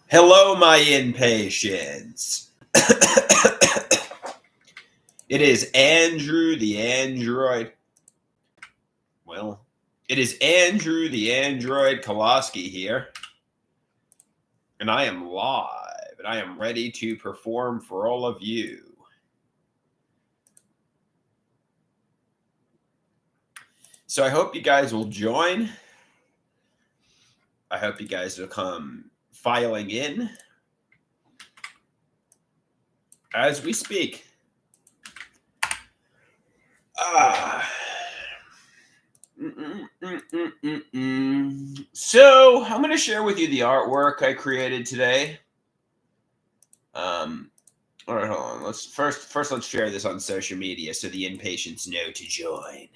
Hello, my impatience. It is Andrew the Android. Well, it is Andrew the Android Koloski here, and I am live, and I am ready to perform for all of you. So I hope you guys will join. I hope you guys will come filing in as we speak. So I'm going to share with you the artwork I created today. All right, hold on. Let's share this on social media so the impatients know to join.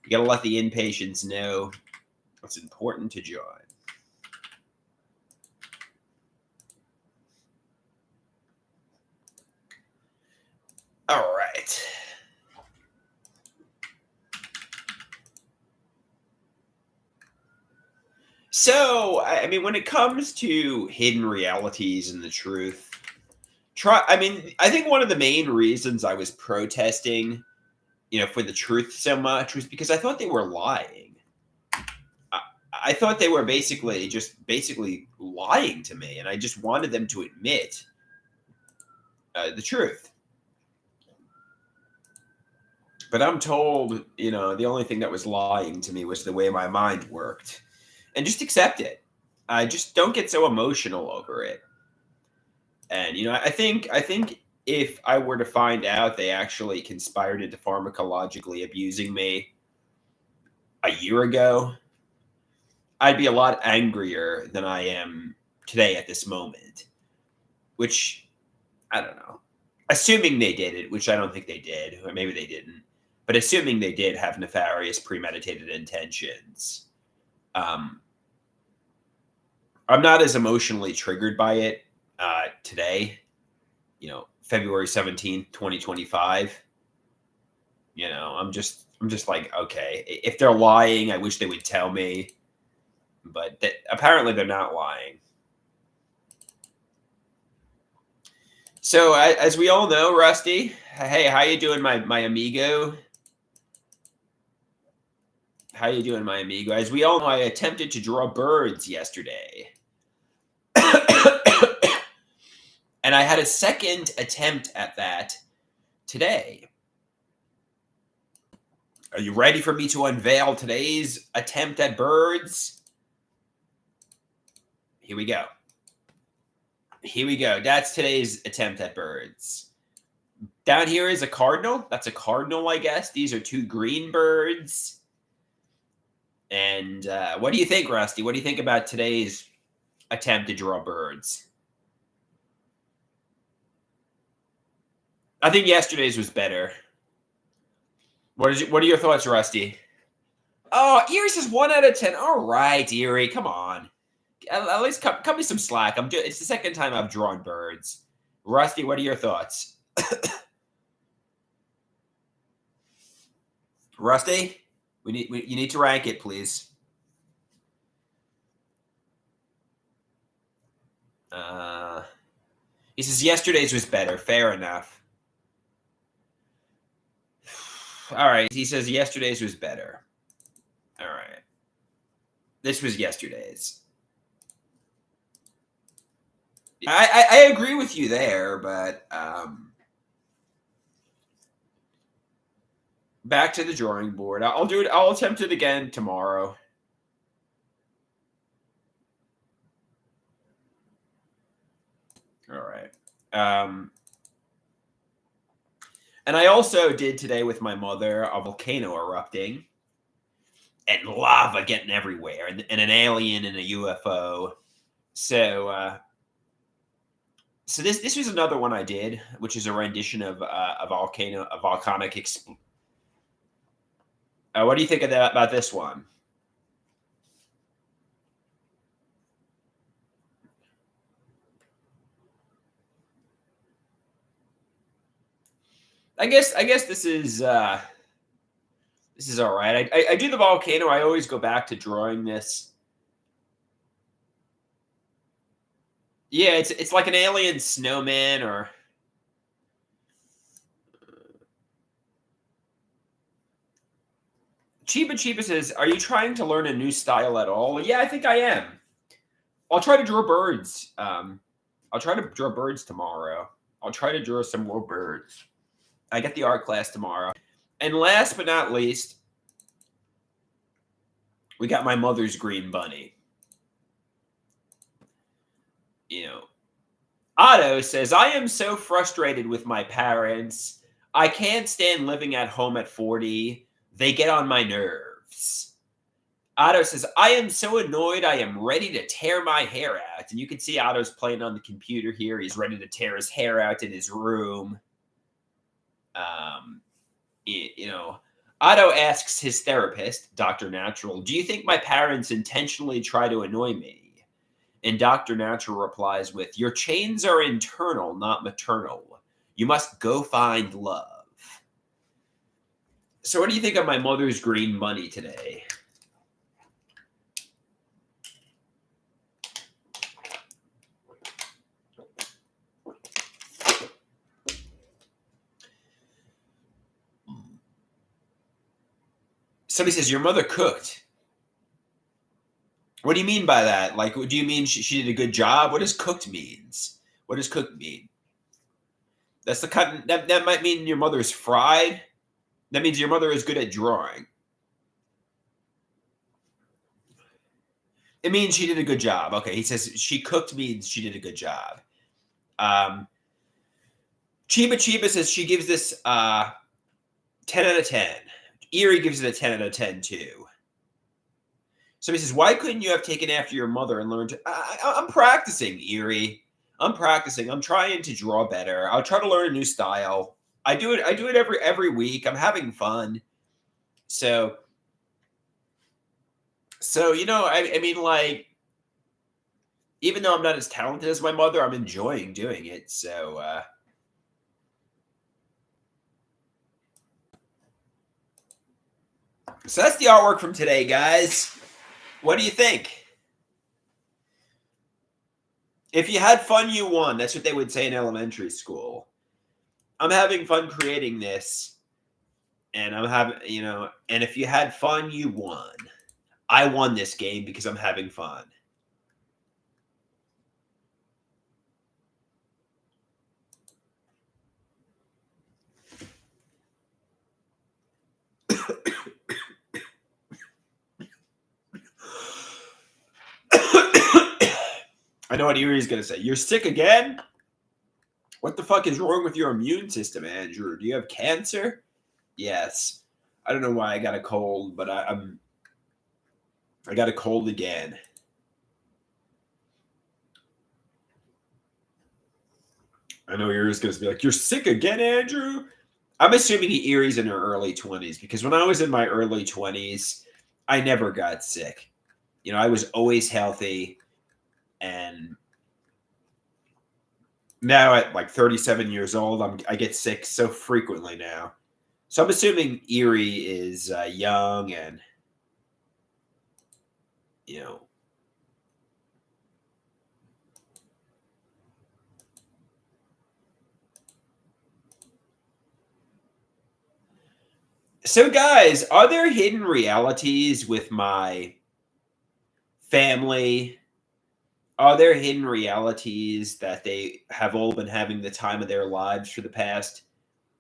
You got to let the impatients know it's important to join. All right. So, I mean, when it comes to hidden realities and the truth, I think one of the main reasons I was protesting, for the truth so much was because I thought they were lying. I thought they were basically lying to me, and I just wanted them to admit the truth. But I'm told, the only thing that was lying to me was the way my mind worked, and just accept it. I just don't get so emotional over it. And I think if I were to find out they actually conspired into pharmacologically abusing me a year ago, I'd be a lot angrier than I am today at this moment. Which I don't know. Assuming they did it, which I don't think they did, or maybe they didn't, but assuming they did have nefarious, premeditated intentions, um, I'm not as emotionally triggered by it today. February 17th, 2025. I'm just like, okay, if they're lying, I wish they would tell me, but apparently they're not lying. So as we all know, Rusty, hey, how you doing, my amigo? How you doing, my amigo? As we all know, I attempted to draw birds yesterday. And I had a second attempt at that today. Are you ready for me to unveil today's attempt at birds? Here we go. That's today's attempt at birds. Down here is a cardinal. That's a cardinal, I guess. These are two green birds. And what do you think, Rusty? What do you think about today's attempt to draw birds? I think yesterday's was better. What are your thoughts, Rusty? Oh, Erie says 1 out of 10. All right, Erie, come on. At least cut me some slack. It's the second time I've drawn birds. Rusty, what are your thoughts? Rusty, you need to rank it, please. He says yesterday's was better. Fair enough. All right. He says yesterday's was better. All right. This was yesterday's. I agree with you there, but back to the drawing board. I'll do it. I'll attempt it again tomorrow. All right. And I also did today with my mother a volcano erupting and lava getting everywhere and an alien and a UFO. So this was another one I did, which is a rendition of a volcanic explosion. What do you think about this one? I guess this is all right. I do the volcano. I always go back to drawing this. Yeah, it's like an alien snowman or Chiba Chiba says, "Are you trying to learn a new style at all?" Yeah, I think I am. I'll try to draw birds. I'll try to draw birds tomorrow. I'll try to draw some more birds. I get the art class tomorrow. And last but not least, we got my mother's green bunny. You know, Otto says, I am so frustrated with my parents. I can't stand living at home at 40. They get on my nerves. Otto says, I am so annoyed. I am ready to tear my hair out. And you can see Otto's playing on the computer here. He's ready to tear his hair out in his room. You know, Otto asks his therapist, Dr. Natural, do you think my parents intentionally try to annoy me? And Dr. Natural replies with, your chains are internal, not maternal. You must go find love. So what do you think of my mother's green bunny today? Somebody says, your mother cooked. What do you mean by that? Like, do you mean she did a good job? What does cooked means? What does cooked mean? That's the kind that might mean your mother's fried. That means your mother is good at drawing. It means she did a good job. Okay, he says she cooked means she did a good job. Chiba Chiba says she gives this 10 out of 10. Erie gives it a 10 out of 10 too. Somebody says, why couldn't you have taken after your mother and learned to... I'm practicing, Erie. I'm practicing. I'm trying to draw better. I'll try to learn a new style. I do it every week. I'm having fun. So you know, I mean, like, even though I'm not as talented as my mother, I'm enjoying doing it. So that's the artwork from today, guys. What do you think? If you had fun, you won. That's what they would say in elementary school. I'm having fun creating this, and I'm having, you know, and if you had fun, you won. I won this game because I'm having fun. I know what Erie's going to say. You're sick again? What the fuck is wrong with your immune system, Andrew? Do you have cancer? Yes. I don't know why I got a cold, but I got a cold again. I know Erie's going to be like, you're sick again, Andrew? I'm assuming Erie's in her early 20s because when I was in my early 20s, I never got sick. You know, I was always healthy. And now at like 37 years old, I get sick so frequently now. So I'm assuming Erie is young and, you know. So guys, are there hidden realities with my family? Are there hidden realities that they have all been having the time of their lives for the past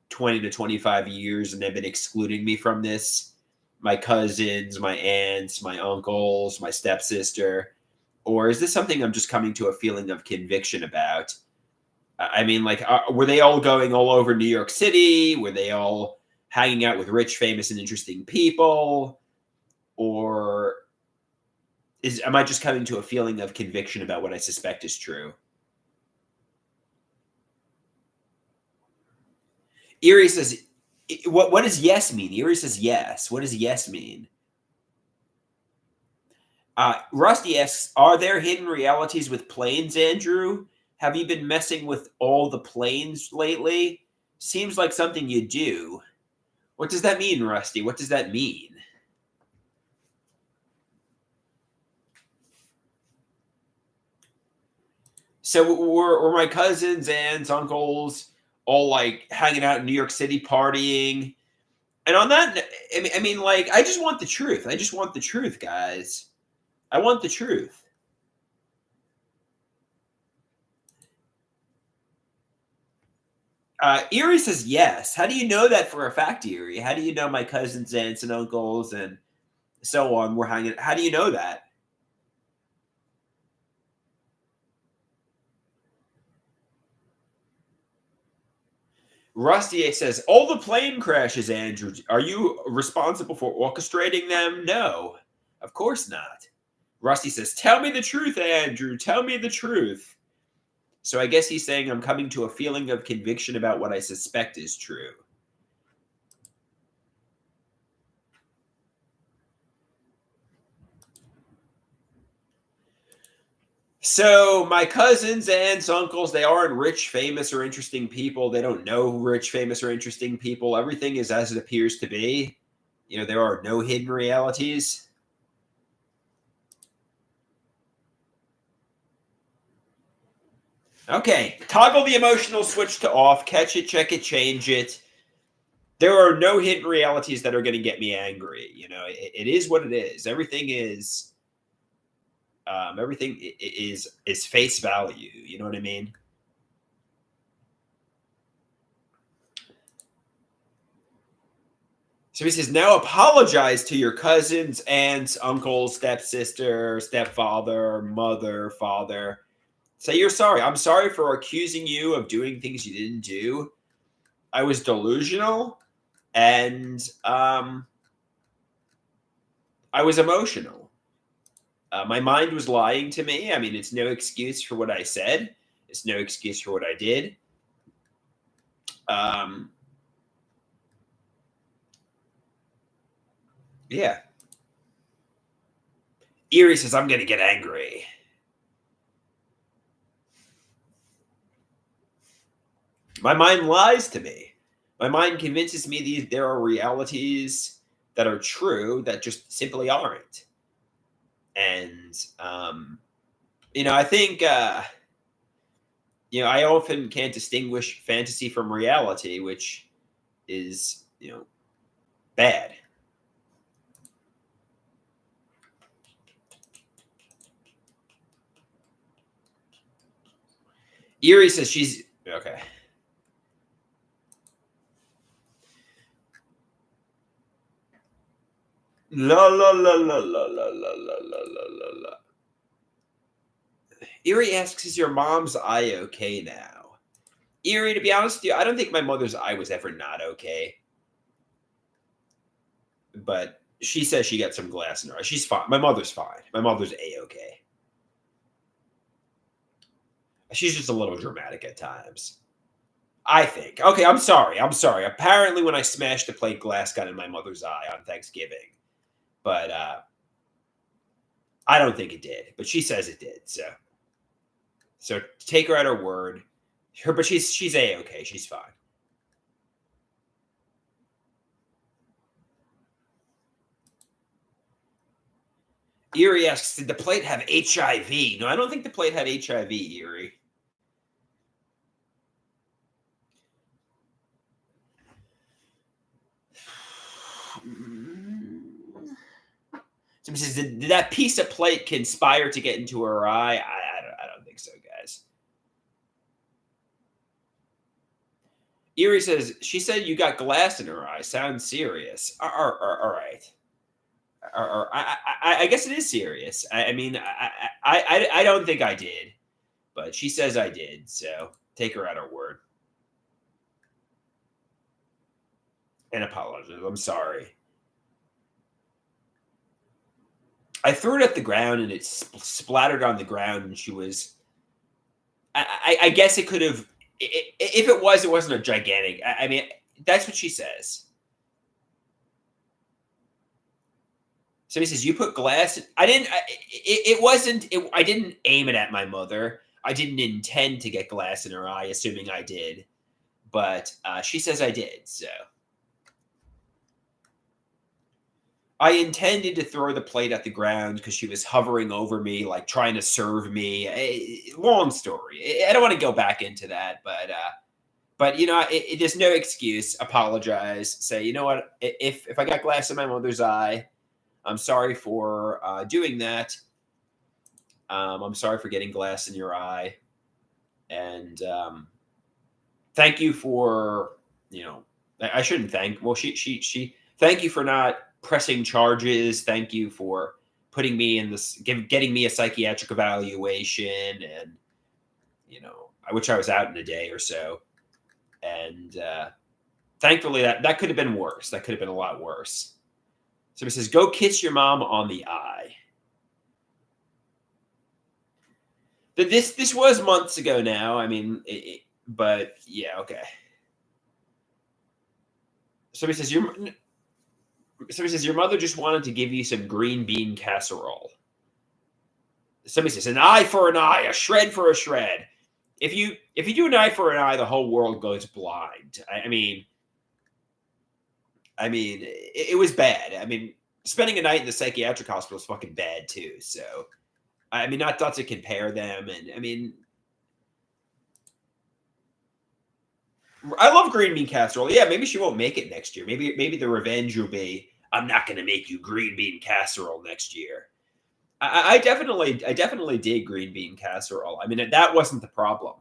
20 to 25 years and they've been excluding me from this? My cousins, my aunts, my uncles, my stepsister. Or is this something I'm just coming to a feeling of conviction about? I mean, like, were they all going all over New York City? Were they all hanging out with rich, famous, and interesting people? Or am I just coming to a feeling of conviction about what I suspect is true? Erie says, what does yes mean? Erie says yes. What does yes mean? Rusty asks, are there hidden realities with planes, Andrew? Have you been messing with all the planes lately? Seems like something you do. What does that mean, Rusty? What does that mean? So were my cousins, aunts, uncles all like hanging out in New York City partying? And on that, I mean, like, I just want the truth. I just want the truth, guys. I want the truth. Erie says yes. How do you know that for a fact, Erie? How do you know my cousins, aunts, and uncles, and so on were hanging? How do you know that? Rusty says, all the plane crashes, Andrew. Are you responsible for orchestrating them? No, of course not. Rusty says, tell me the truth, Andrew. Tell me the truth. So I guess he's saying I'm coming to a feeling of conviction about what I suspect is true. So my cousins, aunts, uncles, they aren't rich, famous, or interesting people. They don't know rich, famous, or interesting people. Everything is as it appears to be. You know, there are no hidden realities. Okay, toggle the emotional switch to off, catch it, check it, change it. There are no hidden realities that are going to get me angry. You know, it is what it is. Everything is face value. You know what I mean? So he says, now apologize to your cousins, aunts, uncles, stepsister, stepfather, mother, father. Say you're sorry. I'm sorry for accusing you of doing things you didn't do. I was delusional and I was emotional. My mind was lying to me. I mean, it's no excuse for what I said. It's no excuse for what I did. Um, yeah. Erie says, I'm going to get angry. My mind lies to me. My mind convinces me there are realities that are true that just simply aren't. And, I think, I often can't distinguish fantasy from reality, which is, bad. Erie says she's okay. La la la la la la la la la la la. Erie asks, "Is your mom's eye okay now?" Erie, to be honest with you, I don't think my mother's eye was ever not okay, but she says she got some glass in her eye. She's fine. My mother's fine. My mother's a okay. She's just a little dramatic at times. I think. Okay, I'm sorry. I'm sorry. Apparently, when I smashed the plate glass got in my mother's eye on Thanksgiving, but I don't think it did. But she says it did. So take her at her word. But she's a okay. She's fine. Erie asks, "Did the plate have HIV?" No, I don't think the plate had HIV. Erie. Somebody says, did that piece of plate conspire to get into her eye? I don't think so, guys. Erie says, she said you got glass in her eye. Sounds serious. All right. I guess it is serious. I mean, I don't think I did, but she says I did. So take her at her word and apologize. I'm sorry. I threw it at the ground and it splattered on the ground, and she was. I guess it could have. If it was, it wasn't a gigantic. I mean, that's what she says. Somebody says you put glass. I didn't. It wasn't. I didn't aim it at my mother. I didn't intend to get glass in her eye, assuming I did. But she says I did. So I intended to throw the plate at the ground because she was hovering over me, like trying to serve me. Long story. I don't want to go back into that, but there's no excuse. Apologize. Say, you know what? If I got glass in my mother's eye, I'm sorry for doing that. I'm sorry for getting glass in your eye, and thank you for I shouldn't thank. Well, she. Thank you for not pressing charges. Thank you for putting me in this, getting me a psychiatric evaluation, and which I was out in a day or so, and thankfully that could have been worse. That could have been a lot worse. So he says, "Go kiss your mom on the eye." This was months ago now. I mean, but yeah, okay. Somebody says your mother just wanted to give you some green bean casserole. Somebody says an eye for an eye, a shred for a shred. If you do an eye for an eye, the whole world goes blind. I mean, it was bad. I mean, spending a night in the psychiatric hospital is fucking bad too. So, I mean, not to compare them, and I mean, I love green bean casserole. Yeah, maybe she won't make it next year. Maybe the revenge will be, I'm not going to make you green bean casserole next year. I definitely did green bean casserole. I mean, that wasn't the problem.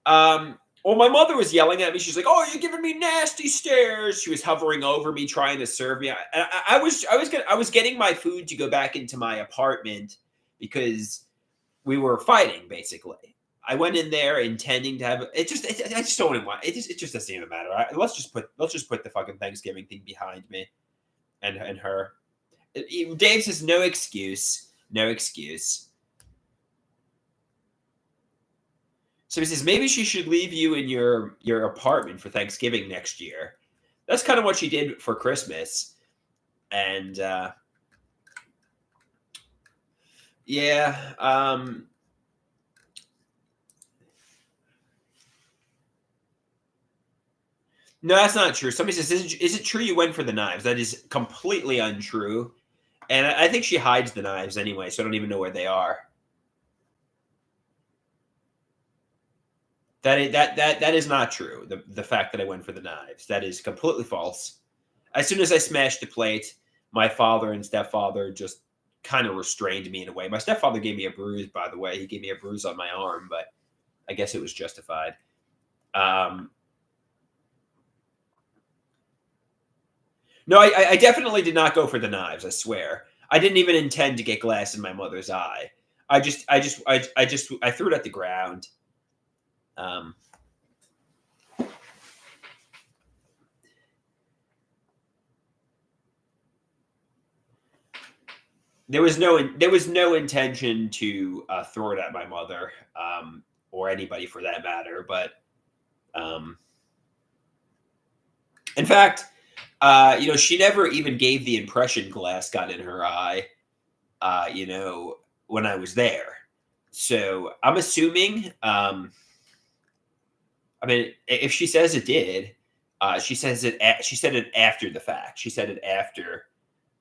Well, my mother was yelling at me. She's like, "Oh, you're giving me nasty stares." She was hovering over me, trying to serve me. I was getting my food to go back into my apartment because we were fighting. Basically, I went in there intending to have it. I just don't want it. It just doesn't even matter. Let's just put the fucking Thanksgiving thing behind me and her. Dave says no excuse. No excuse. So he says maybe she should leave you in your apartment for Thanksgiving next year. That's kind of what she did for Christmas, and yeah. No, that's not true. Somebody says, is it true you went for the knives? That is completely untrue, and I think she hides the knives anyway, so I don't even know where they are. That is not true. The fact that I went for the knives, that is completely false. As soon as I smashed the plate, my father and stepfather just kind of restrained me in a way. My stepfather gave me a bruise, by the way. He gave me a bruise on my arm, but I guess it was justified. Um, no, I definitely did not go for the knives. I swear, I didn't even intend to get glass in my mother's eye. I threw it at the ground. Um, there was no intention to throw it at my mother, or anybody for that matter. But um, in fact, she never even gave the impression glass got in her eye. When I was there, so I'm assuming. I mean, if she says it did, she says it. She said it after the fact. She said it after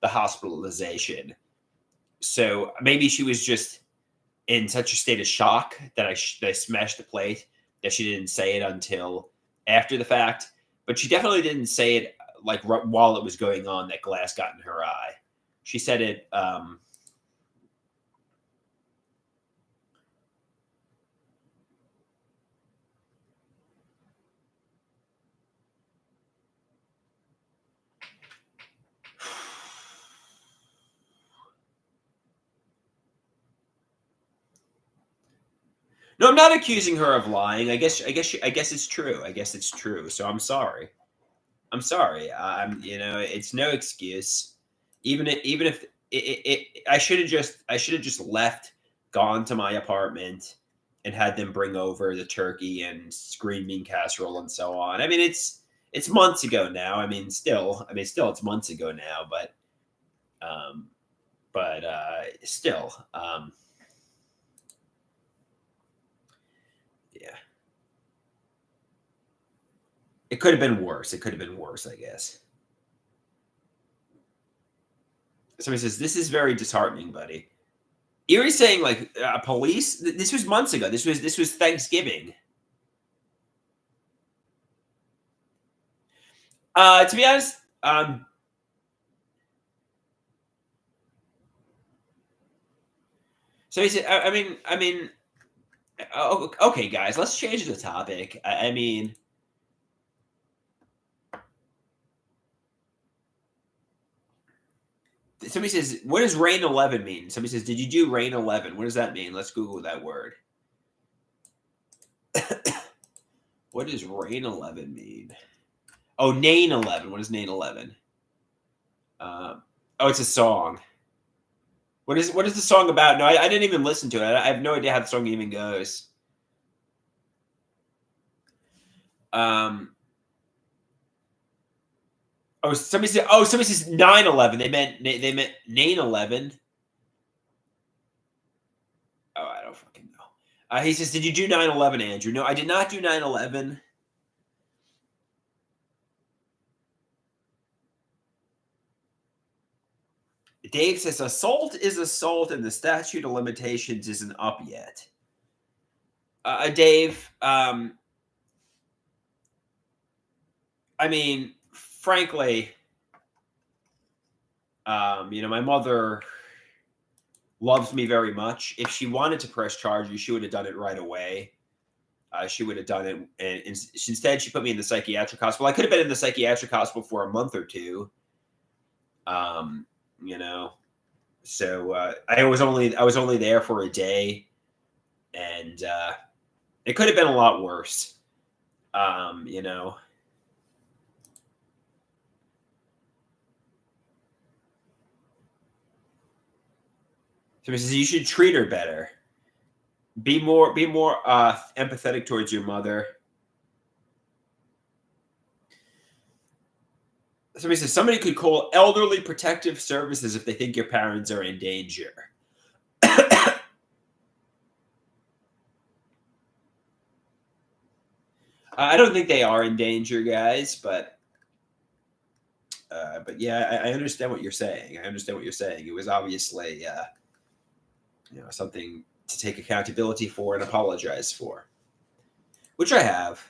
the hospitalization. So maybe she was just in such a state of shock that that I smashed the plate that she didn't say it until after the fact. But she definitely didn't say it like while it was going on that glass got in her eye. She said it. No, I'm not accusing her of lying. I guess it's true. I guess it's true. So I'm sorry. I'm sorry. It's no excuse. Even if I should have just left, gone to my apartment, and had them bring over the turkey and green bean casserole and so on. I mean, it's months ago now. Still, it's months ago now, um, still, yeah. It could have been worse. It could have been worse, I guess. Somebody says, "This is very disheartening, buddy." Erie's saying like police. This was months ago. This was Thanksgiving. To be honest, so he said, I mean, okay, guys, let's change the topic. I mean, somebody says, "What does Rain 11 mean?" Somebody says, "Did you do Rain 11? What does that mean?" Let's Google that word. What does Rain 11 mean? Oh, Nain 11. What is Nain 11? Oh, it's a song. What is the song about? No, I didn't even listen to it. I have no idea how the song even goes. Um, somebody says 9/11. They meant Nain 11. Oh, I don't fucking know. He says, "Did you do 9/11, Andrew?" No, I did not do 9/11. Dave says, "Assault is assault, and the statute of limitations isn't up yet." Dave, I mean, frankly, my mother loves me very much. If she wanted to press charges, she would have done it right away. She would have done it, and instead, she put me in the psychiatric hospital. I could have been in the psychiatric hospital for a month or two. Um, you know, so I was only there for a day, and it could have been a lot worse. Um, you know, so he says you should treat her better. Be more empathetic towards your mother. Somebody says somebody could call elderly protective services if they think your parents are in danger. I don't think they are in danger, guys, but yeah, I understand what you're saying. I understand what you're saying. It was obviously something to take accountability for and apologize for, which I have.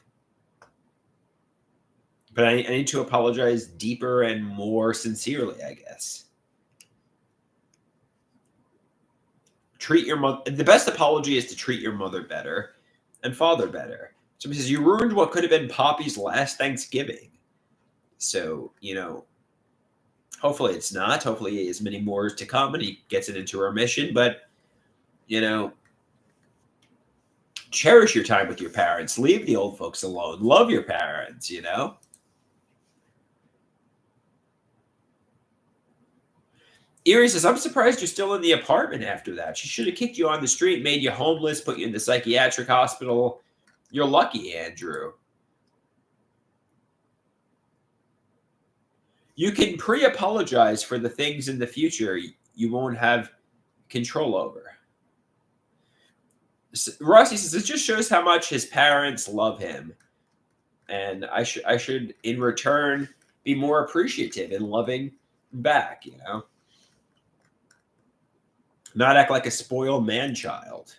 But I need to apologize deeper and more sincerely, I guess. Treat your mother. The best apology is to treat your mother better and father better. Somebody says you ruined what could have been Poppy's last Thanksgiving. So hopefully it's not. Hopefully he has many more to come and he gets it into remission. But you know, cherish your time with your parents. Leave the old folks alone. Love your parents. Erie says, "I'm surprised you're still in the apartment after that. She should have kicked you on the street, made you homeless, put you in the psychiatric hospital. You're lucky, Andrew. You can pre-apologize for the things in the future you won't have control over." Rossi says, "It just shows how much his parents love him. And I should, in return, be more appreciative and loving back. Not act like a spoiled man child."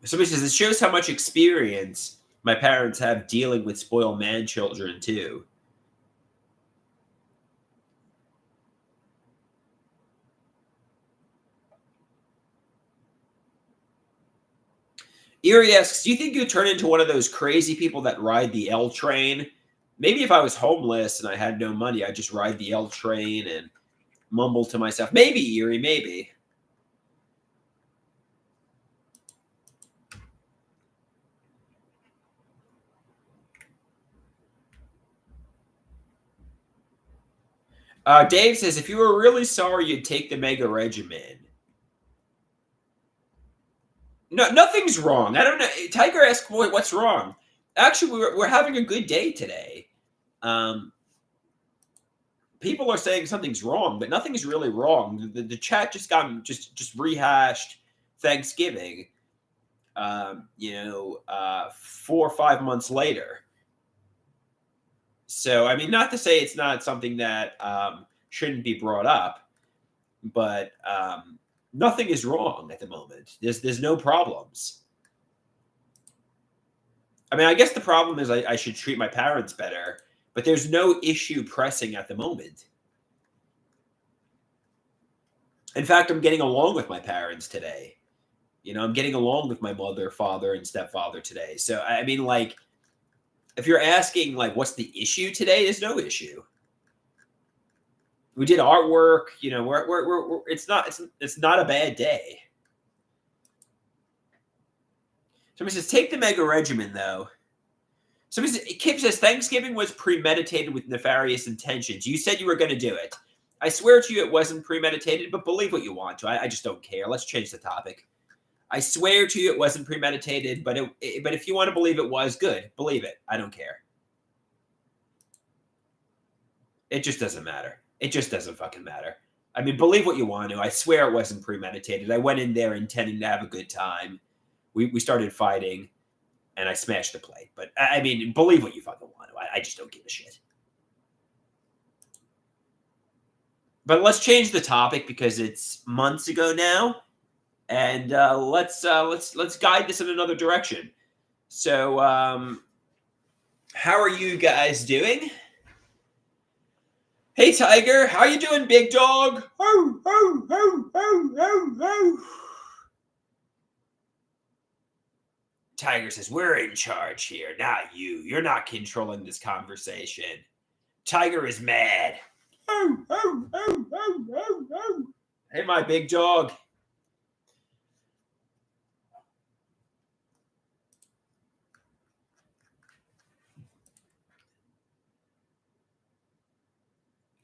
Somebody says, "It shows how much experience my parents have dealing with spoiled man children, too." Erie asks, "Do you think you'd turn into one of those crazy people that ride the L train? Maybe if I was homeless and I had no money, I'd just ride the L train and mumble to myself. Maybe, Erie, maybe." Dave says, "If you were really sorry, you'd take the Mega Regimen." No, nothing's wrong. I don't know. Tiger asked, "What's wrong?" Actually, we're having a good day today. Um, People are saying something's wrong, but nothing's really wrong. The chat just rehashed Thanksgiving. 4 or 5 months later. So I mean, not to say it's not something that shouldn't be brought up, but nothing is wrong at the moment. There's no problems. I mean, I guess the problem is I should treat my parents better, but there's no issue pressing at the moment. In fact, I'm getting along with my parents today. I'm getting along with my mother, father, and stepfather today. So I mean, like, if you're asking, like, what's the issue today, there's no issue. We did artwork. It's not a bad day. Somebody says, take the mega regimen, though. Somebody says, Kip says, Thanksgiving was premeditated with nefarious intentions. You said you were going to do it. I swear to you it wasn't premeditated, but believe what you want to. I just don't care. Let's change the topic. I swear to you it wasn't premeditated, but if you want to believe it was, good. Believe it. I don't care. It just doesn't matter. It just doesn't fucking matter. I mean, believe what you want to. I swear it wasn't premeditated. I went in there intending to have a good time. We started fighting, and I smashed the plate. But, I mean, believe what you fucking want to. I just don't give a shit. But let's change the topic because it's months ago now, and let's guide this in another direction. So, how are you guys doing? Hey, Tiger, how you doing, big dog? Oh, oh, oh, oh, oh, oh. Tiger says, we're in charge here, not you. You're not controlling this conversation. Tiger is mad. Oh, oh, oh, oh, oh, oh. Hey, my big dog.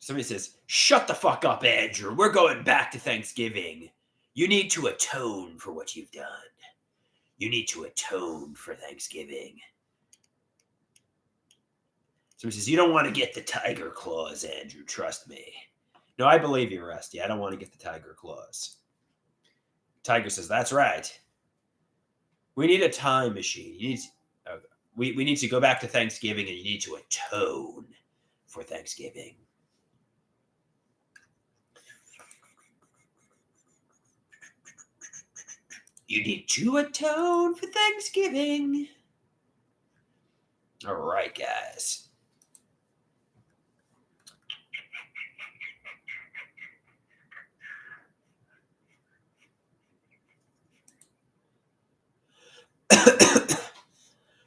Somebody says, shut the fuck up, Andrew. We're going back to Thanksgiving. You need to atone for what you've done. You need to atone for Thanksgiving. Somebody says, you don't want to get the tiger claws, Andrew. Trust me. No, I believe you, Rusty. I don't want to get the tiger claws. Tiger says, that's right. We need a time machine. We need to go back to Thanksgiving, and you need to atone for Thanksgiving. You need to atone for Thanksgiving. All right, guys.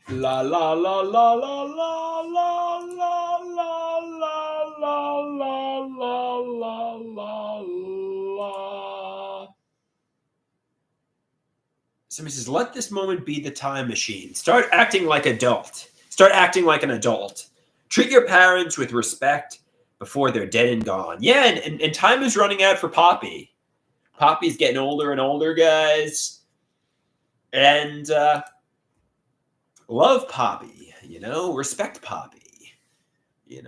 La la la la la la la la la la la la la la la. Somebody says, let this moment be the time machine. Start acting like adult. Start acting like an adult. Treat your parents with respect before they're dead and gone. Yeah, and time is running out for Poppy. Poppy's getting older and older, guys. And love Poppy, respect Poppy, and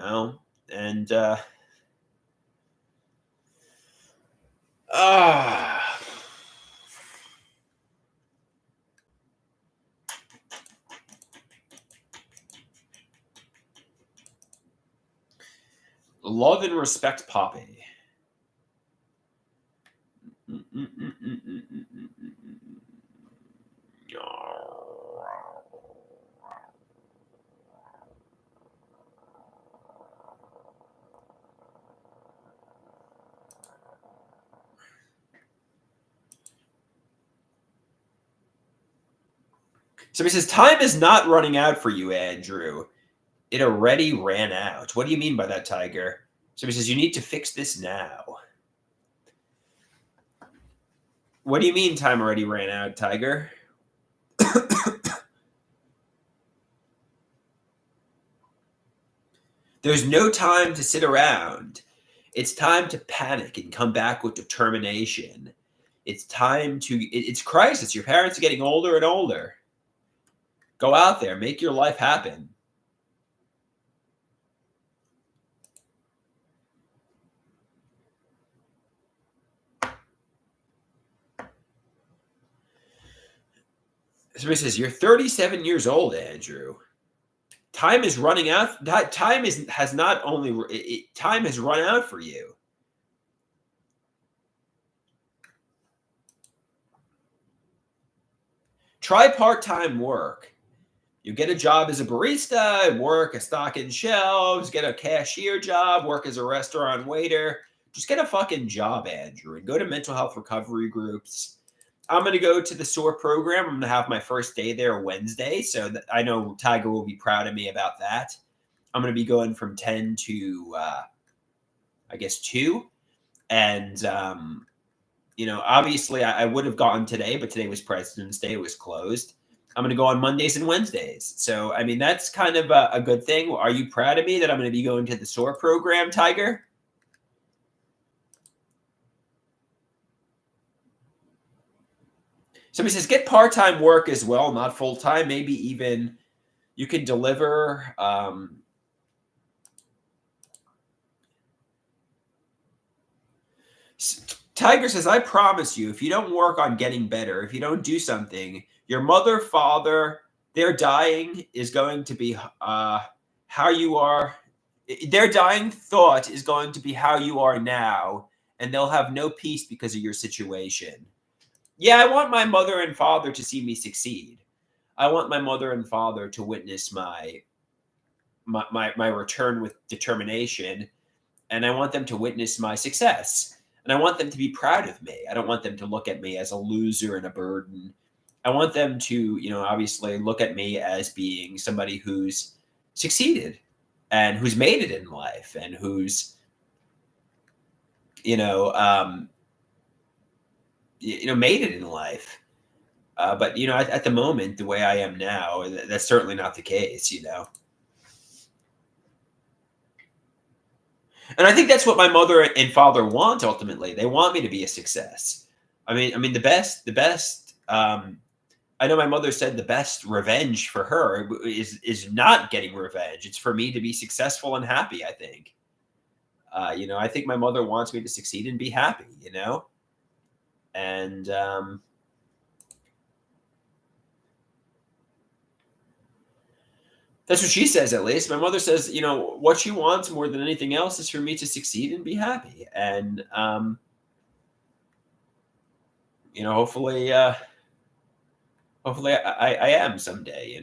love and respect Poppy. Somebody says, time is not running out for you, Andrew. It already ran out. What do you mean by that, Tiger? Somebody says, you need to fix this now. What do you mean time already ran out, Tiger? There's no time to sit around. It's time to panic and come back with determination. It's time to. It's crisis. Your parents are getting older and older. Go out there, make your life happen. Somebody says you're 37 years old, Andrew. Time is running out. Time has not only time has run out for you. Try part-time work. You get a job as a barista, work a stocking shelves, get a cashier job, work as a restaurant waiter. Just get a fucking job, Andrew, and go to mental health recovery groups. I'm going to go to the SOAR program. I'm going to have my first day there Wednesday, so I know Tiger will be proud of me about that. I'm going to be going from 10 to, I guess, 2. And, obviously I would have gone today, but today was President's Day. It was closed. I'm going to go on Mondays and Wednesdays. So, I mean, that's kind of a good thing. Are you proud of me that I'm going to be going to the SOAR program, Tiger? Somebody says, get part-time work as well, not full-time. Maybe even you can deliver. Tiger says, I promise you, if you don't work on getting better, if you don't do something, your mother, father, their dying is going to be how you are. Their dying thought is going to be how you are now, and they'll have no peace because of your situation. Yeah, I want my mother and father to see me succeed. I want my mother and father to witness my return with determination, and I want them to witness my success. And I want them to be proud of me. I don't want them to look at me as a loser and a burden. I want them to, obviously look at me as being somebody who's succeeded and who's made it in life and who's, made it in life. But at the moment, the way I am now, that's certainly not the case. And I think that's what my mother and father want ultimately. They want me to be a success. I mean, the best. I know my mother said the best revenge for her is not getting revenge. It's for me to be successful and happy. I think. I think my mother wants me to succeed and be happy. And that's what she says, at least. My mother says, what she wants more than anything else is for me to succeed and be happy. And, hopefully, I am someday,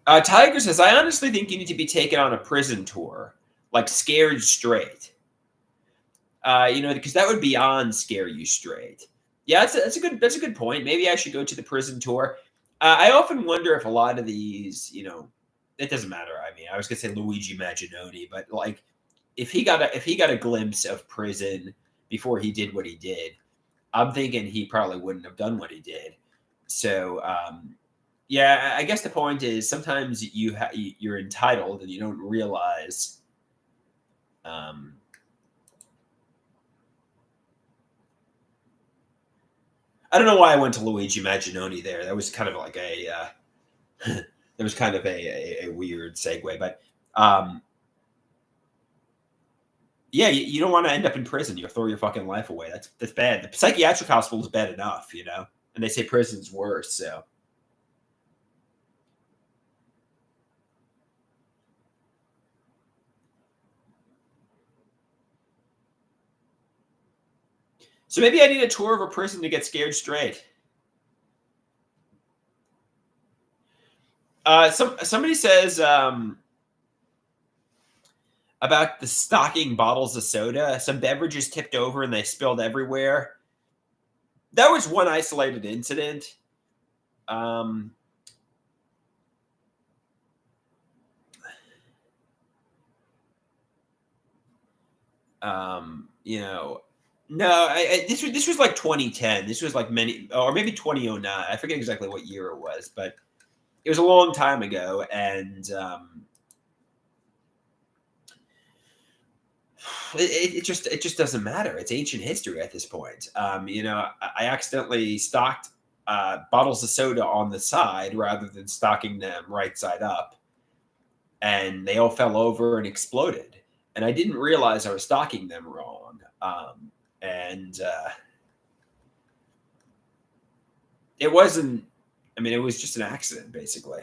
Tiger says, I honestly think you need to be taken on a prison tour, like Scared Straight. Because that would beyond scare you straight. Yeah, that's a good point. Maybe I should go to the prison tour. I often wonder if a lot of these, it doesn't matter. I mean, I was gonna say Luigi Maginoni, but like, if he got a glimpse of prison before he did what he did, I'm thinking he probably wouldn't have done what he did. So, yeah, I guess the point is sometimes you're entitled and you don't realize. Um, I don't know why I went to Luigi Maginoni there. That was kind of like that was kind of a weird segue, but yeah, you don't want to end up in prison. You'll throw your fucking life away. That's bad. The psychiatric hospital is bad enough, and they say prison's worse. So maybe I need a tour of a prison to get scared straight. Somebody says about the stocking bottles of soda. Some beverages tipped over and they spilled everywhere. That was one isolated incident. Um, um, you know, No, this was like 2010. This was like many, or maybe 2009. I forget exactly what year it was, but it was a long time ago, and it just doesn't matter. It's ancient history at this point. I accidentally stocked bottles of soda on the side rather than stocking them right side up, and they all fell over and exploded. And I didn't realize I was stocking them wrong. And it wasn't. I mean, it was just an accident, basically.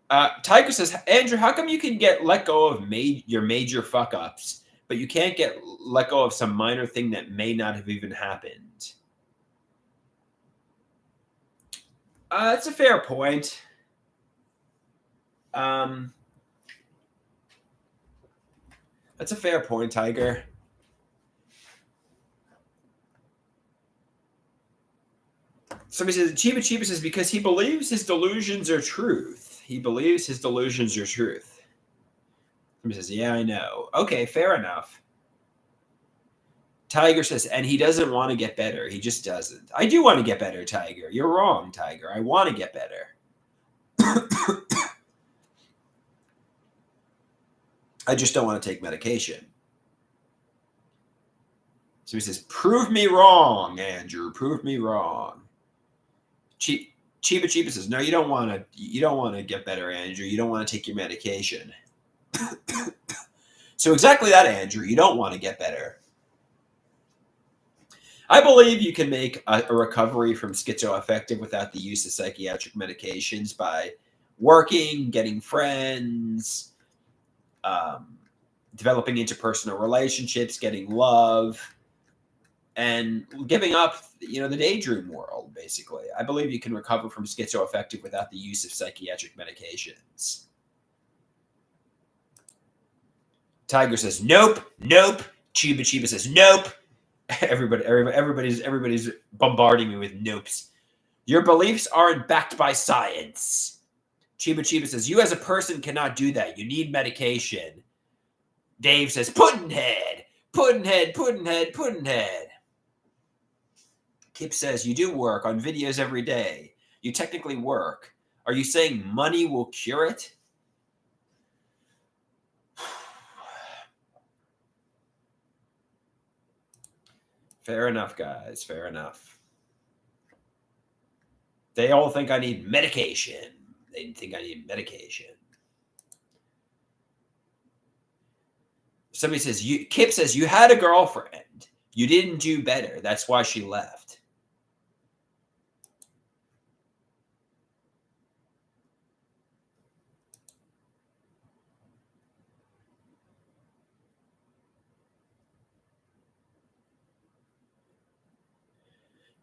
Tiger says, Andrew, how come you can get let go of your major fuck ups, but you can't get let go of some minor thing that may not have even happened? That's a fair point. Um, that's a fair point, Tiger. Somebody says, Chiba Chiba says, because he believes his delusions are truth. He believes his delusions are truth. Somebody says, yeah, I know. Okay, fair enough. Tiger says, and he doesn't want to get better. He just doesn't. I do want to get better, Tiger. You're wrong, Tiger. I want to get better. I just don't want to take medication. So he says, prove me wrong, Andrew. Prove me wrong. Chiba Chiba says, no, you don't want to get better, Andrew. You don't want to take your medication. So exactly that, Andrew. You don't want to get better. I believe you can make a recovery from schizoaffective without the use of psychiatric medications by working, getting friends, developing interpersonal relationships, getting love, and giving up, the daydream world, basically. I believe you can recover from schizoaffective without the use of psychiatric medications. Tiger says, nope, nope. Chiba Chiba says, nope. Everybody's bombarding me with nopes. Your beliefs aren't backed by science. Chiba Chiba says, you as a person cannot do that. You need medication. Dave says, Puddinhead, Puddinhead, Puddinhead, Puddinhead. Kip says, you do work on videos every day. You technically work. Are you saying money will cure it? Fair enough, guys. Fair enough. They all think I need medication. They think I need medication. Somebody says, Kip says, you had a girlfriend. You didn't do better. That's why she left.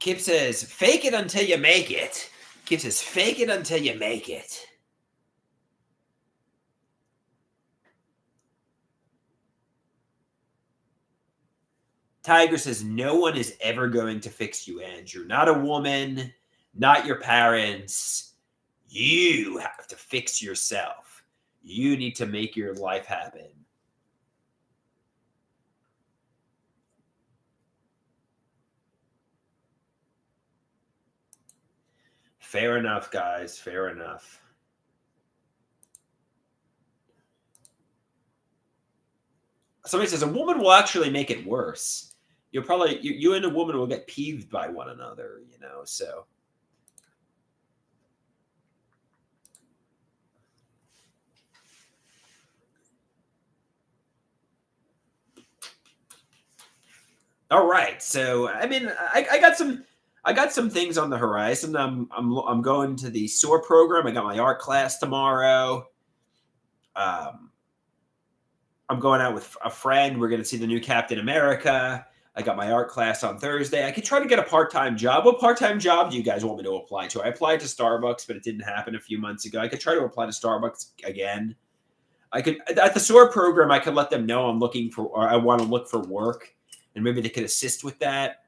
Kip says, fake it until you make it. Kip says, fake it until you make it. Tiger says, no one is ever going to fix you, Andrew. Not a woman, not your parents. You have to fix yourself. You need to make your life happen. Fair enough, guys. Fair enough. Somebody says, a woman will actually make it worse. You'll probably, you and a woman will get peeved by one another, so. All right. So, I mean, I got some things on the horizon. I'm going to the SOAR program. I got my art class tomorrow. I'm going out with a friend. We're going to see the new Captain America. I got my art class on Thursday. I could try to get a part-time job. What part-time job do you guys want me to apply to? I applied to Starbucks, but it didn't happen a few months ago. I could try to apply to Starbucks again. I could, at the SOAR program, I could let them know I'm looking for, or I want to look for work, and maybe they could assist with that.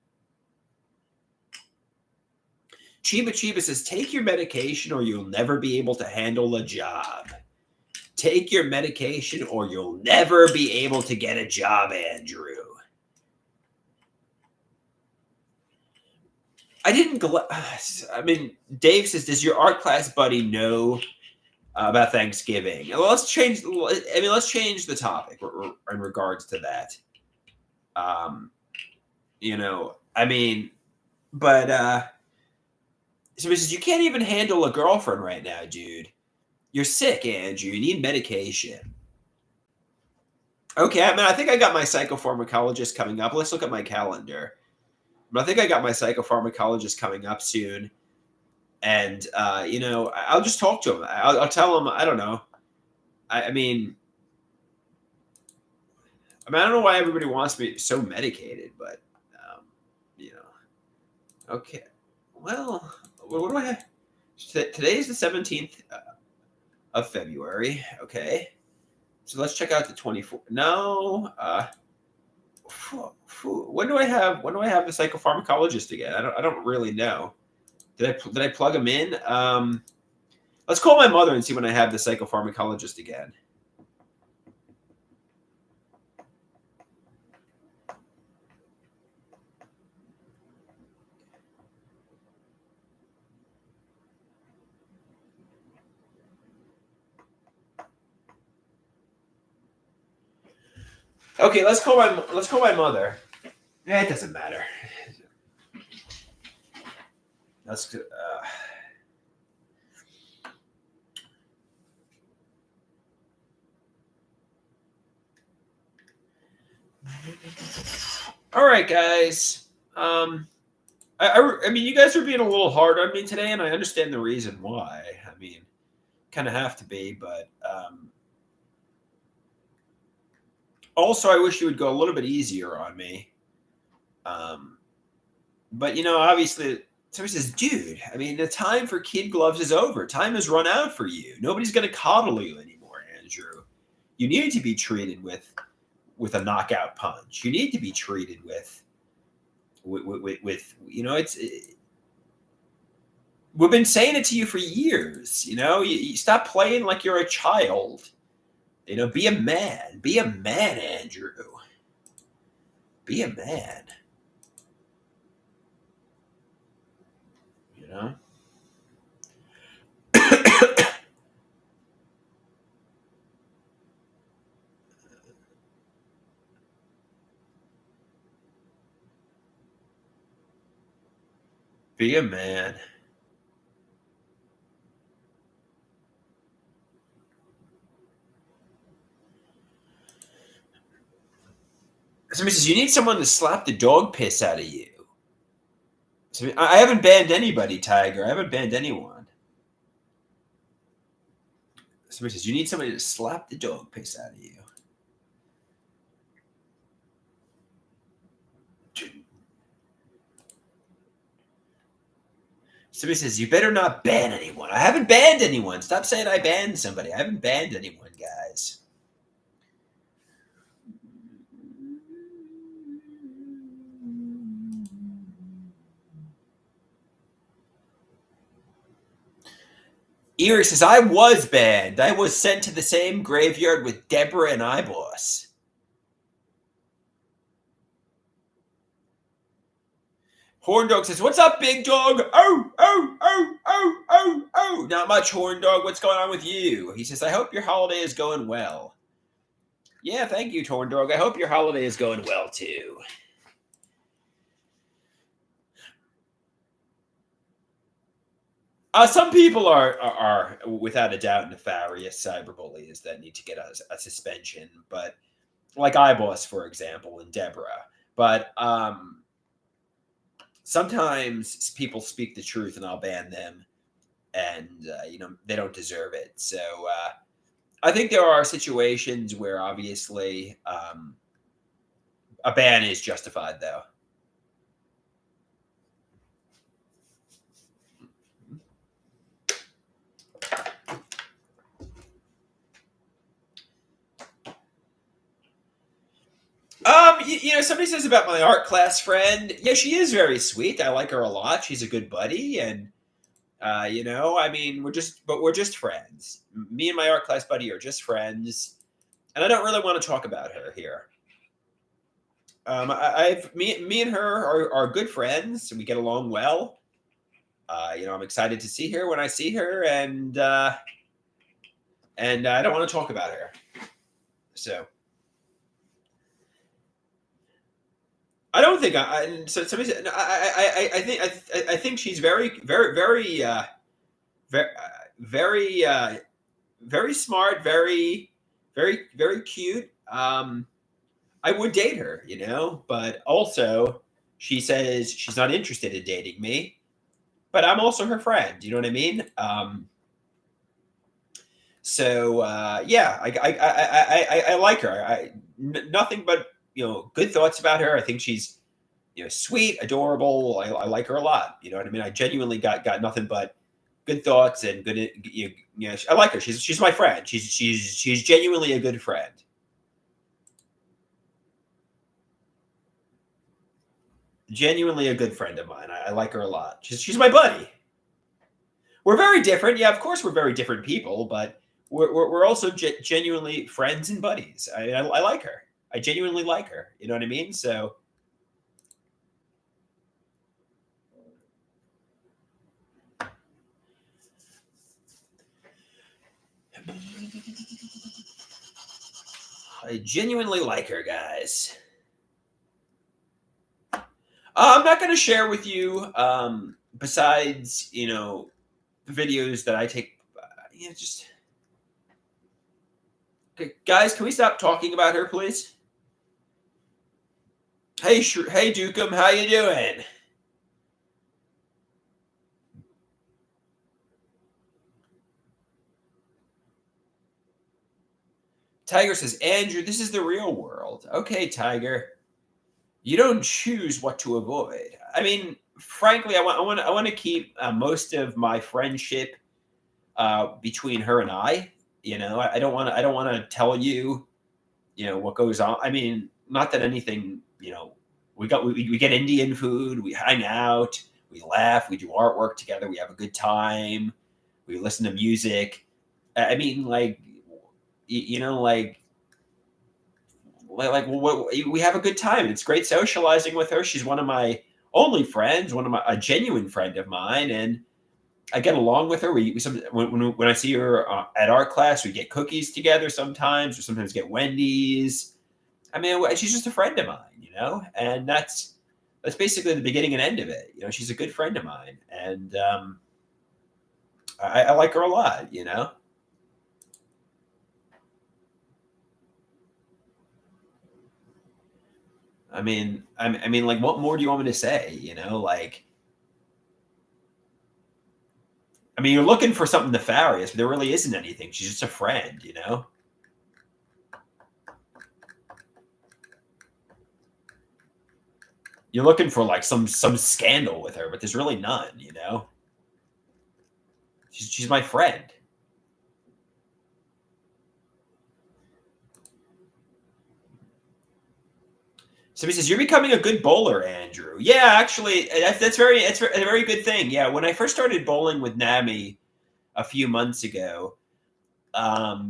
Chiba Chiba says, take your medication or you'll never be able to handle a job. take your medication or you'll never be able to get a job, Andrew. I mean, Dave says, does your art class buddy know about Thanksgiving? Well, let's change the topic in regards to that. So he says, you can't even handle a girlfriend right now, dude. You're sick, Andrew. You need medication. Okay, I think I got my psychopharmacologist coming up. Let's look at my calendar. But I think I got my psychopharmacologist coming up soon. And, I'll just talk to him. I'll tell him, I don't know. I don't know why everybody wants me so medicated, but, okay. Well, what do I have? Today is the 17th of February. Okay. So let's check out the 24th. No. When do I have the psychopharmacologist again? I don't really know. Did I plug him in? Let's call my mother and see when I have the psychopharmacologist again. Okay, let's call my mother. It doesn't matter. That's good. All right, guys. I mean, you guys are being a little hard on me today, and I understand the reason why. I mean, kind of have to be, but also, I wish you would go a little bit easier on me. But obviously, somebody says, dude, I mean, the time for kid gloves is over. Time has run out for you. Nobody's going to coddle you anymore, Andrew. You need to be treated with a knockout punch. You need to be treated with we've been saying it to you for years. You stop playing like you're a child. Be a man. Be a man, Andrew. Be a man. Be a man. Somebody says, you need someone to slap the dog piss out of you. I haven't banned anybody, Tiger. I haven't banned anyone. Somebody says, you need somebody to slap the dog piss out of you. Somebody says, you better not ban anyone. I haven't banned anyone. Stop saying I banned somebody. I haven't banned anyone, guys. Erie says, I was banned. I was sent to the same graveyard with Deborah and iBoss. Horn Dog says, what's up, big dog? Oh. Not much, Horn Dog. What's going on with you? He says, I hope your holiday is going well. Yeah, thank you, Horn Dog. I hope your holiday is going well, too. Some people are without a doubt nefarious cyberbullies that need to get a suspension, but like iBoss, for example, and Deborah. But sometimes people speak the truth, and I'll ban them, and they don't deserve it. So I think there are situations where obviously a ban is justified, though. Somebody says about my art class friend. Yeah, she is very sweet. I like her a lot. She's a good buddy, and I mean, we're just friends. Me and my art class buddy are just friends, and I don't really want to talk about her here. Me and her are good friends. We get along well. I'm excited to see her when I see her, and I don't want to talk about her. So I don't think so. Somebody said, no, I think she's very, very, very smart, very cute. I would date her, but also she says she's not interested in dating me. But I'm also her friend. You know what I mean? Yeah, I like her. Nothing but good thoughts about her. I think she's sweet, adorable. I like her a lot. You know what I mean? I genuinely got nothing but good thoughts and good. I like her. She's my friend. She's genuinely a good friend. Genuinely a good friend of mine. I like her a lot. She's my buddy. We're very different. Yeah, of course we're very different people, but we're also genuinely friends and buddies. I like her. I genuinely like her. You know what I mean? So I genuinely like her, guys. I'm not going to share with you. Besides, the videos that I take. Just okay, guys. Can we stop talking about her, please? Hey, Dukem, how you doing? Tiger says, Andrew, this is the real world. Okay, Tiger. You don't choose what to avoid. I mean, frankly, I want to keep most of my friendship between her and I. I don't want to tell you, what goes on. I mean, not that anything, we get Indian food, we hang out, we laugh, we do artwork together, we have a good time, we listen to music. I mean, like, like what we have a good time. It's great socializing with her. She's one of my only friends, a genuine friend of mine, and I get along with her. When I see her at art class, we get cookies together sometimes, or sometimes get Wendy's. I mean, she's just a friend of mine, and that's basically the beginning and end of it. She's a good friend of mine, and I like her a lot. I mean, like, what more do you want me to say? Like, I mean, you're looking for something nefarious, but there really isn't anything. She's just a friend. You're looking for like some scandal with her, but there's really none. She's my friend. Somebody says you're becoming a good bowler, Andrew. Yeah, actually, that's a very good thing. Yeah, when I first started bowling with Nami a few months ago, I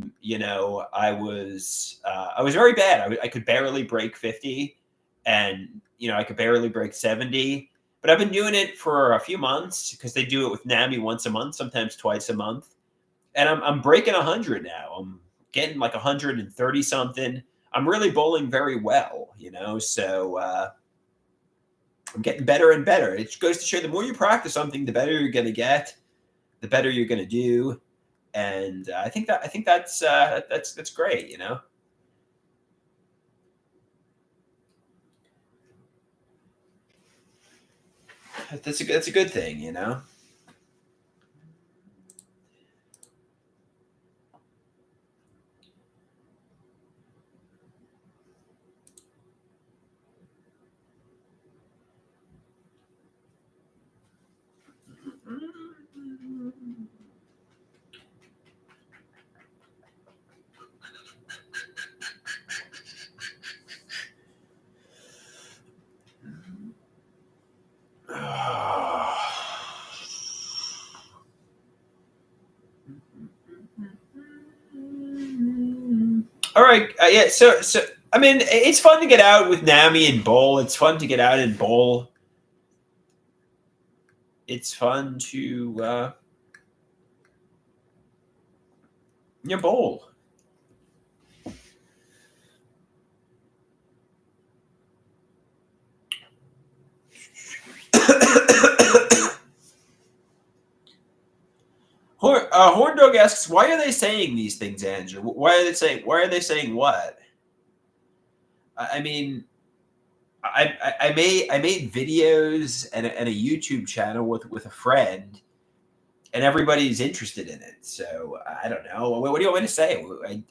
was very bad. I could barely break 50, and I could barely break 70. But I've been doing it for a few months because they do it with Nami once a month, sometimes twice a month, and I'm breaking 100 now. I'm getting like 130 something. I'm really bowling very well. So I'm getting better and better. It goes to show the more you practice something, the better you're going to get, the better you're going to do, and I think that's great. That's a good thing. All right. Yeah. So I mean, it's fun to get out with Nami and bowl. It's fun to get out and bowl. It's fun to bowl. Horn Dog asks, "Why are they saying these things, Andrew? Why are they saying? Why are they saying what?" I mean, I made videos and a YouTube channel with a friend, and everybody's interested in it. So I don't know. What do you want me to say?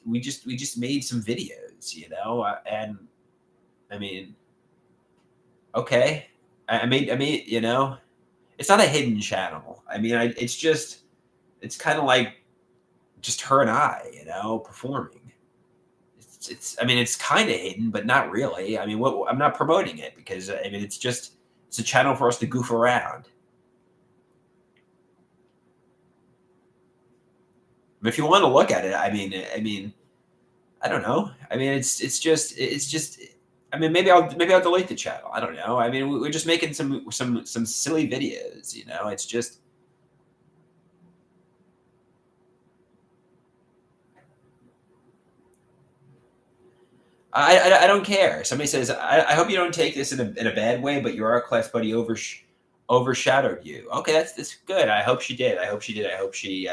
We just made some videos, and I mean, okay, I made it's not a hidden channel. I mean, it's kind of like just her and I, performing. It's I mean, it's kind of hidden, but not really. I mean, I'm not promoting it because I mean, it's a channel for us to goof around. But if you want to look at it, I mean, I don't know. I mean, it's just. I mean, maybe I'll delete the channel. I don't know. I mean, we're just making some silly videos. It's just. I don't care. Somebody says, I hope you don't take this in a bad way, but your art class buddy overshadowed you. Okay, that's good. I hope she did. I hope she did. I hope she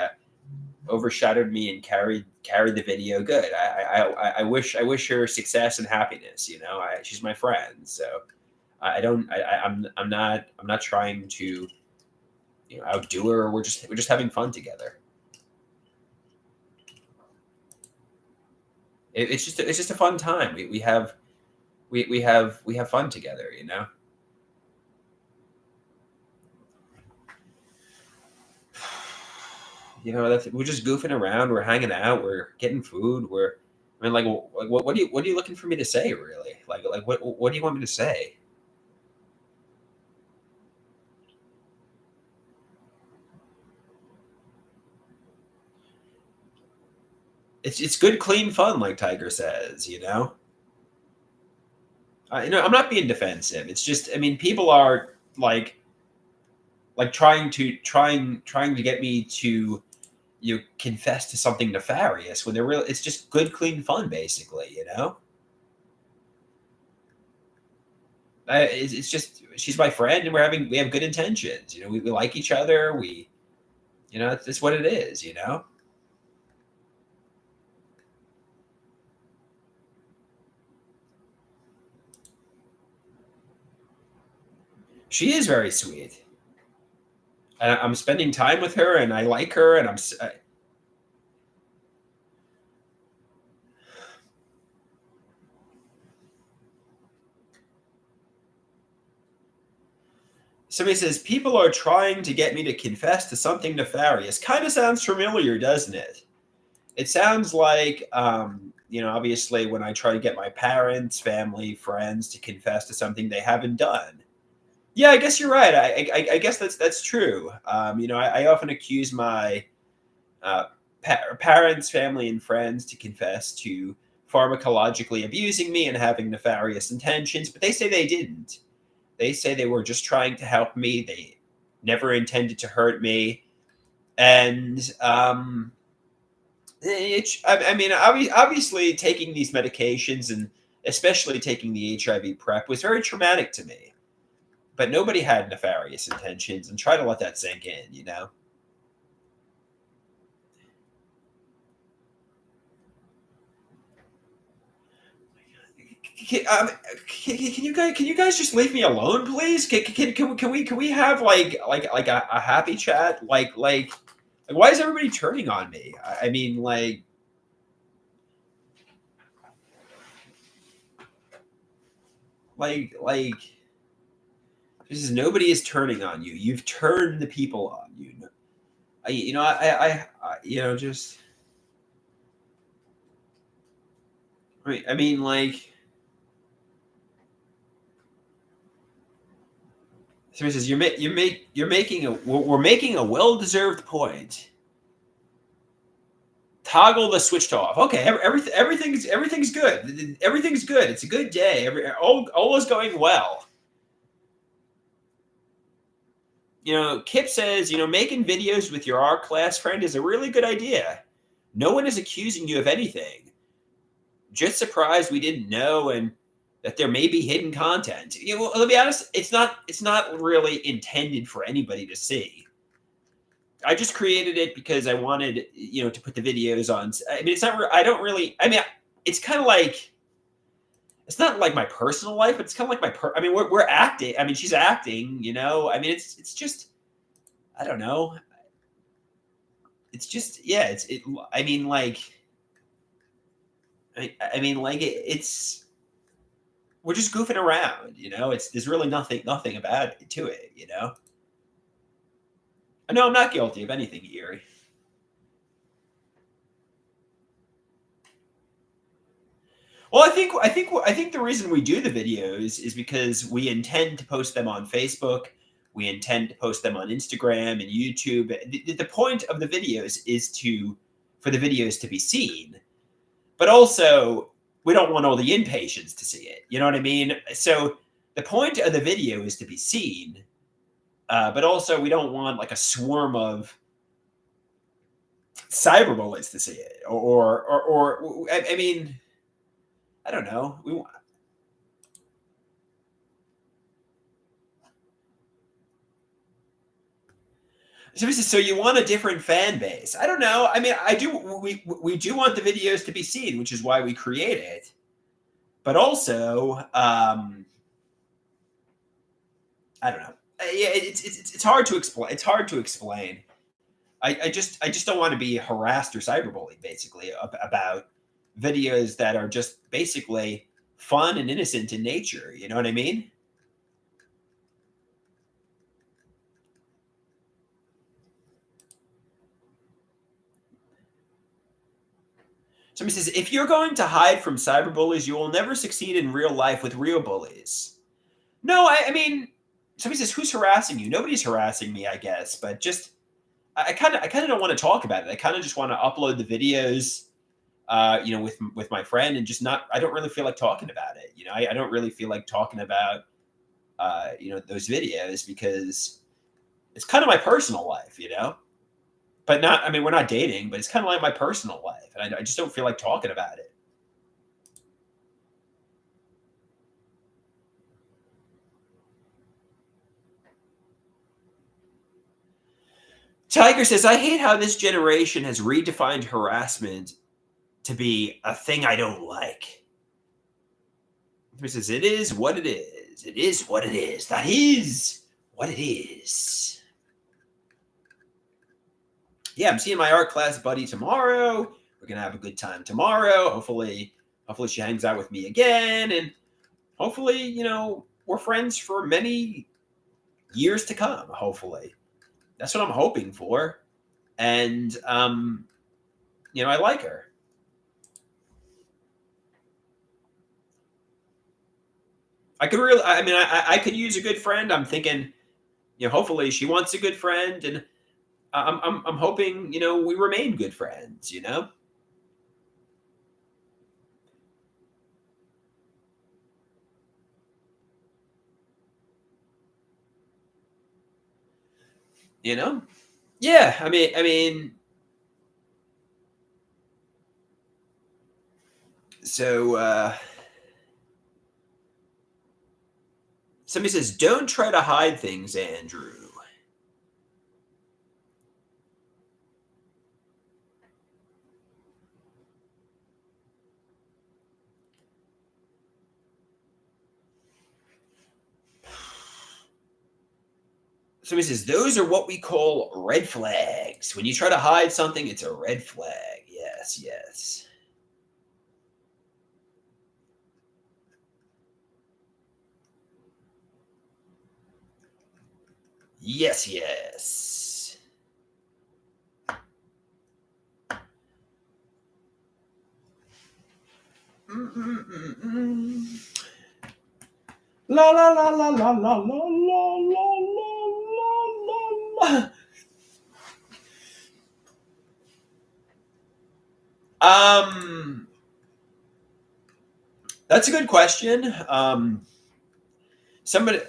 overshadowed me and carried the video good. I wish her success and happiness. She's my friend, so I don't. I'm not trying to outdo her. We're just having fun together. It's just a fun time. We have fun together. We're just goofing around. We're hanging out. We're getting food. I mean, like, what are you looking for me to say, really? Like, what do you want me to say? It's good, clean fun, like Tiger says. I'm not being defensive. It's just, I mean, people are like trying to get me to confess to something nefarious when they're real. It's just good, clean fun, basically. It's just she's my friend, and we have good intentions. We like each other. It's what it is. She is very sweet. And I'm spending time with her, and I like her, and somebody says people are trying to get me to confess to something nefarious. Kind of sounds familiar, doesn't it? It sounds like, obviously when I try to get my parents, family, friends to confess to something they haven't done. Yeah, I guess you're right. I guess that's true. I often accuse my parents, family, and friends to confess to pharmacologically abusing me and having nefarious intentions, but they say they didn't. They say they were just trying to help me. They never intended to hurt me. And I mean, obviously, taking these medications and especially taking the HIV prep was very traumatic to me. But nobody had nefarious intentions, and try to let that sink in. Can you guys just leave me alone, please? Can we have like a happy chat? Like why is everybody turning on me? I mean, like this is nobody is turning on you. You've turned the people on you. Just I mean, like somebody says you're making a we're making a well deserved point. Toggle the switch to off. Okay, everything's good. Everything's good. It's a good day. All is going well. Kip says, making videos with your art class friend is a really good idea. No one is accusing you of anything. Just surprised we didn't know and that there may be hidden content. Let me be honest, it's not really intended for anybody to see. I just created it because I wanted, to put the videos on. I mean, it's not. I don't really. I mean, it's kind of like. It's not like my personal life, but it's kind of like I mean, we're acting. I mean, she's acting. I mean, it's just. I don't know. It's just yeah. I mean, like. I mean, like it's. We're just goofing around. There's really nothing about it to it. No, I'm not guilty of anything, Erie. Well, I think the reason we do the videos is because we intend to post them on Facebook. We intend to post them on Instagram and YouTube. The point of the videos is for the videos to be seen, but also we don't want all the impatients to see it. You know what I mean? So the point of the video is to be seen, but also we don't want like a swarm of cyberbullies to see it, or I mean, I don't know. So you want a different fan base? I don't know. I mean, I do. We do want the videos to be seen, which is why we create it. But also, I don't know. Yeah, it's hard to explain. It's hard to explain. I just don't want to be harassed or cyberbullied, basically, about videos that are just basically fun and innocent in nature. You know what I mean? Somebody says, if you're going to hide from cyberbullies, you will never succeed in real life with real bullies. No, I mean, somebody says, who's harassing you? Nobody's harassing me, I guess, but just I kind of don't want to talk about it. I kind of just want to upload the videos, with my friend, and just not. I don't really feel like talking about it. I don't really feel like talking about, those videos because it's kind of my personal life. But not. I mean, we're not dating, but it's kind of like my personal life, and I just don't feel like talking about it. Tiger says, I hate how this generation has redefined harassment to be a thing I don't like. He says, it is what it is. It is what it is. That is what it is. Yeah, I'm seeing my art class buddy tomorrow. We're going to have a good time tomorrow. Hopefully she hangs out with me again. And hopefully, we're friends for many years to come, hopefully. That's what I'm hoping for. And, I like her. I could use a good friend. I'm thinking, hopefully she wants a good friend, and I'm hoping, we remain good friends, Yeah, so somebody says, don't try to hide things, Andrew. Somebody says, those are what we call red flags. When you try to hide something, it's a red flag. Yes, yes. Yes, yes. La la la la la la la la la la. Um, that's a good question. Somebody,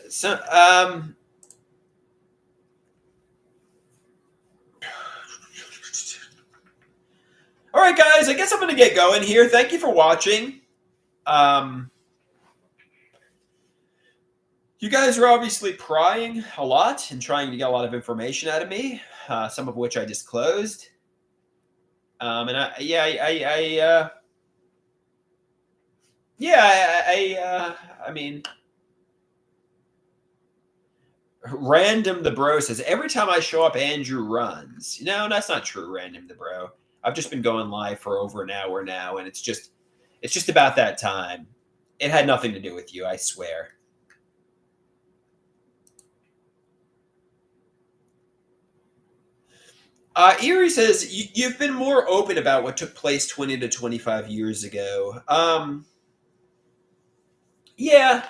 all right, guys. I guess I'm going to get going here. Thank you for watching. Um, you guys are obviously prying a lot and trying to get a lot of information out of me, some of which I disclosed. And I mean, Random the Bro says every time I show up, Andrew runs. No, that's not true, Random the Bro. I've just been going live for over an hour now, and it's just about that time. It had nothing to do with you, I swear. Erie says you've been more open about what took place 20 to 25 years ago. Yeah.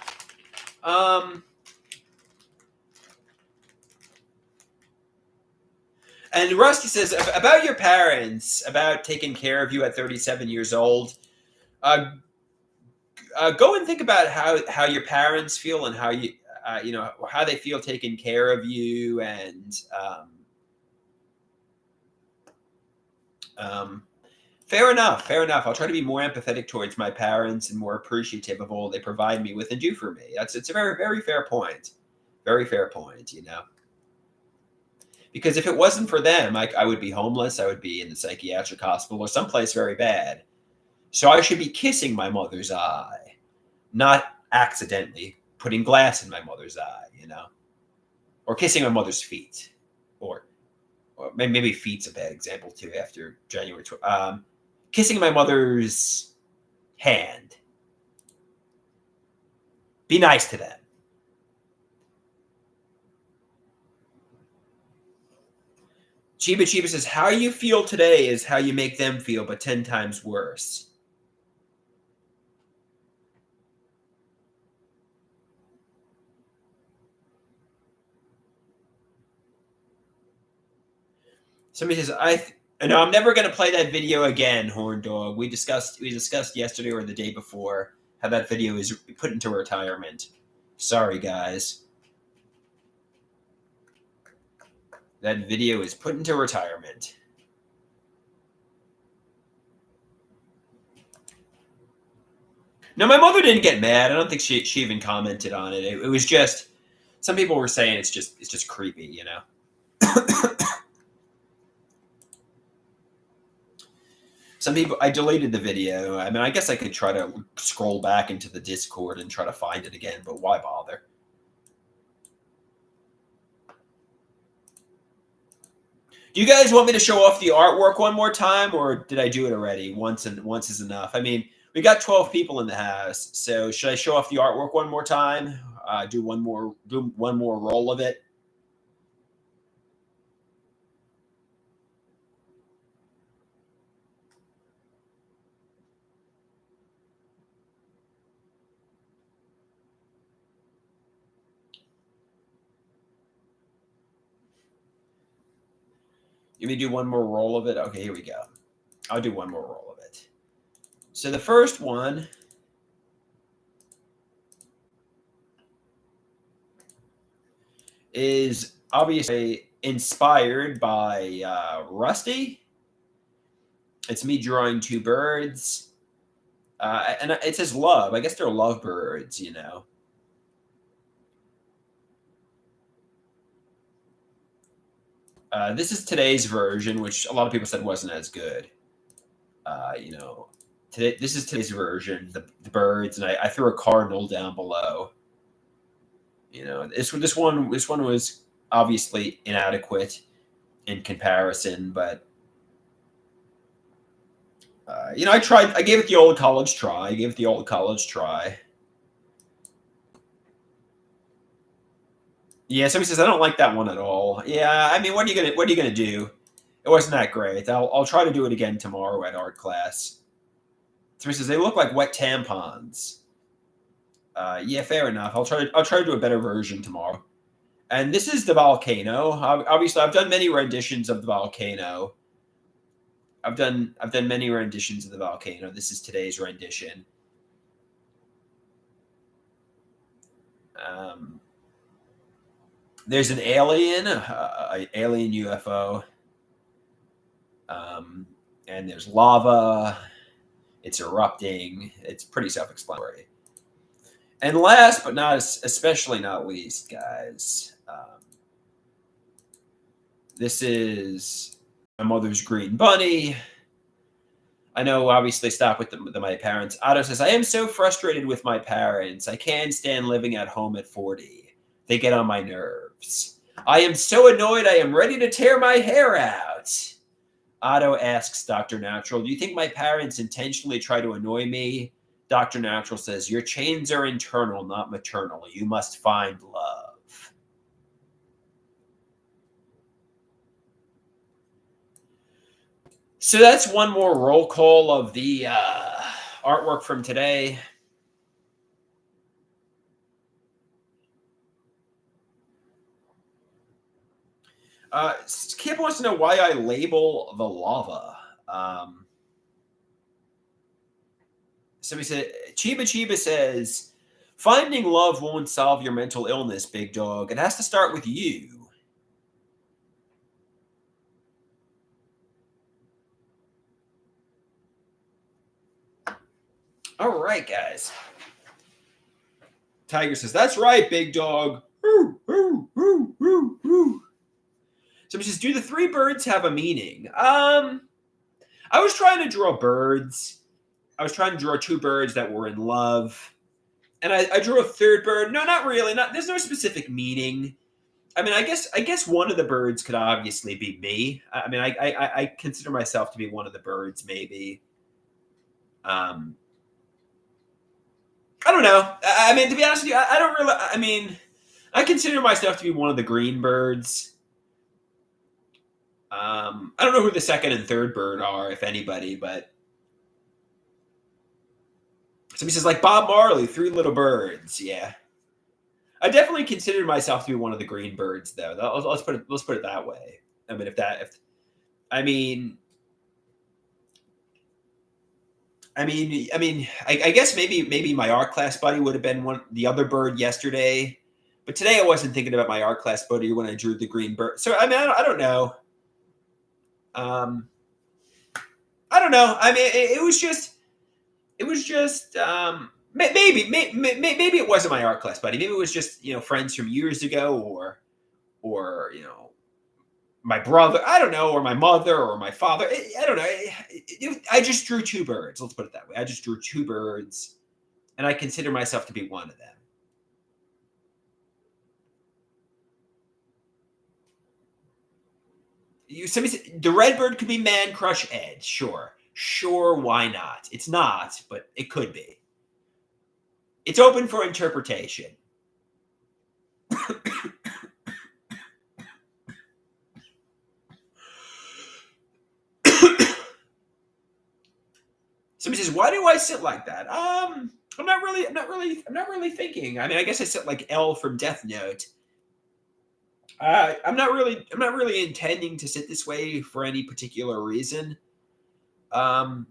And Rusty says about your parents, about taking care of you at 37 years old. Go and think about how your parents feel and how you how they feel taking care of you, and fair enough. I'll try to be more empathetic towards my parents and more appreciative of all they provide me with and do for me. It's a very, very fair point. Very fair point, Because if it wasn't for them, I would be homeless. I would be in the psychiatric hospital or someplace very bad. So I should be kissing my mother's eye, not accidentally putting glass in my mother's eye, or kissing my mother's feet, or maybe feet's a bad example too. After January, kissing my mother's hand. Be nice to them. Chiba says, how you feel today is how you make them feel, but 10 times worse. Somebody says, I'm never going to play that video again, Horn Dog. We discussed yesterday or the day before how that video is put into retirement. Sorry, guys. That video is put into retirement. No, my mother didn't get mad. I don't think she even commented on it. It was just, some people were saying it's just creepy, Some people, I deleted the video. I mean, I guess I could try to scroll back into the Discord and try to find it again, but why bother? Do you guys want me to show off the artwork one more time, or did I do it already? Once is enough. I mean, we got 12 people in the house, so should I show off the artwork one more time? Do one more roll of it. You may do one more roll of it. Okay, here we go. I'll do one more roll of it. So the first one is obviously inspired by Rusty. It's me drawing two birds. And it says love. I guess they're love birds, This is today's version, which a lot of people said wasn't as good. This is today's version, the birds, and I threw a cardinal down below. This one was obviously inadequate in comparison, but I tried. I gave it the old college try. Yeah, somebody says I don't like that one at all. Yeah, I mean, what are you gonna do? It wasn't that great. I'll try to do it again tomorrow at art class. Somebody says they look like wet tampons. Yeah, fair enough. I'll try to do a better version tomorrow. And this is the volcano. Obviously, I've done many renditions of the volcano. I've done many renditions of the volcano. This is today's rendition. Um, there's an alien, alien UFO, um, and there's lava. It's erupting. It's pretty self-explanatory. And last but not especially not least, guys, this is my mother's green bunny. I know, obviously, stop with my parents. Otto says, I am so frustrated with my parents. I can't stand living at home at 40. They get on my nerves. I am so annoyed I am ready to tear my hair out. Otto asks Dr. Natural, do you think my parents intentionally try to annoy me? Dr. Natural says, your chains are internal, not maternal. You must find love. So that's one more roll call of the artwork from today. Kip wants to know why I label the lava. Somebody said, Chiba says, finding love won't solve your mental illness, big dog. It has to start with you. All right, guys. Tiger says, that's right, big dog. Woo, woo, woo, woo, woo. Somebody says, do the three birds have a meaning? I was trying to draw birds. I was trying to draw two birds that were in love. And I drew a third bird. No, not really. There's no specific meaning. I mean, I guess one of the birds could obviously be me. I mean, I consider myself to be one of the birds, maybe. I don't know. I mean, to be honest with you, I don't really. I mean, I consider myself to be one of the green birds. I don't know who the second and third bird are, if anybody, but somebody says like Bob Marley, Three Little Birds. Yeah, I definitely consider myself to be one of the green birds, though. Let's put it that way. I mean, I guess maybe my art class buddy would have been the other bird yesterday, but today I wasn't thinking about my art class buddy when I drew the green bird. So I mean, I don't know. I don't know. I mean, it was just maybe it wasn't my art class buddy. Maybe it was just friends from years ago, or my brother. I don't know, or my mother, or my father. I don't know. I just drew two birds. Let's put it that way. I just drew two birds, and I consider myself to be one of them. The red bird could be Man Crush Ed. Sure, why not? It's not, but it could be. It's open for interpretation. Somebody says, "Why do I sit like that?" I'm not really thinking. I mean, I guess I sit like L from Death Note. I'm not really intending to sit this way for any particular reason. Tiger